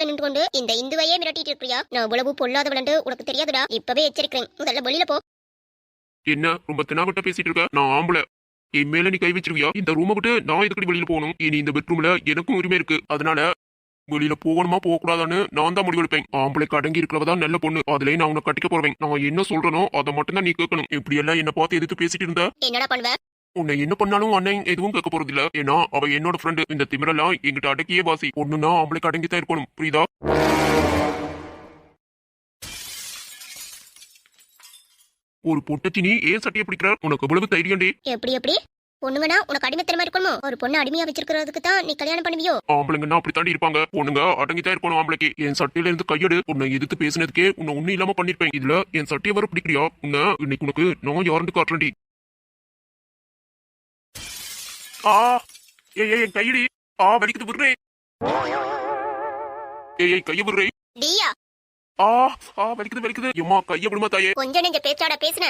நின்று கொண்டு இந்த இந்துவையே மிரட்டிட்டு இருக்கிறியா? நான் அவ்வளவு பொல்லாதவளண்டு உனக்கு தெரியாதுடா. இப்பவே எச்சரிக்கிறேன், முதல்ல வெளியில போ. என்ன ரொம்ப தினாவட்ட பேசிட்டு இருக்க? நான் ஆம்பளை. என் மேல நீ கை வச்சிருவியா? இந்த ரூமை விட்டு நான் எதுக்கடி வெளியில போகணும்? இனி இந்த பெட்ரூம்ல எனக்கும் உரிமை இருக்கு. அதனால வெளியில போகணுமா போக கூடாதான்னு நான் தான் முடிவெடுப்பேன். ஆம்பளைக்கு அடங்கி இருக்கிறவதான் நல்ல பொண்ணு. அதுலயே நான் உன்னை கட்டிக்க போறேன். நான் என்ன சொல்றனோ அதை மட்டும் தான் நீ கேட்கணும். இப்படி எல்லாம் என்ன பார்த்து எதிர்த்து பேசிட்டு இருந்தா என்னடா பண்ணுவ? உன்னை என்ன பண்ணாலும் அண்ணன் எதுவும் கேட்க போறது இல்ல. ஏன்னா அவ என்னோட ஃப்ரெண்டு. இந்த திமிரெல்லாம் என்கிட்ட அடக்கியே வாசி. பொண்ணுன்னா ஆம்பளைக்கு அடங்கி தான் இருக்கணும், புரியுதா? ஒரு பொட்டச்சி நீ ஏன் சட்டையை பிடிக்கிற? உனக்கு எவ்வளவு தைரியம்டி? எப்படி எப்படி? பொண்ணுங்கன்னா உனக்கு அடிமைத்தனமா இருக்கணுமோ? ஒரு பொண்ணு அடிமையா வச்சிருக்கிறதுக்கு தான் நீ கல்யாணம் பண்ணுவியோ? ஆம்பளைங்கன்னா அப்படித்தாண்டி இருப்பாங்க. பொண்ணுங்க அடங்கித்தான் இருக்கணும். ஆம்பளைக்கு என் சட்டையில இருந்து கையெடு. உன்னை எதிர்த்து பேசினதுக்கே உன்னை ஒண்ணு இல்லாம பண்ணிருப்பேன். இதுல என் சட்டையை வர பிடிக்கிறியா? உன்னை இன்னைக்கு உனக்கு நான் யாருன்னு காட்டுறேன்டி. ஆ ஏய் என் கையடி. வலிக்குது, விடுறே. ஏய் கைய விடுறே. டியா வலிக்குது. எம்மா கைய விடுமா தாயே. கொஞ்சம் நெஞ்ச பேச்சாட பேசின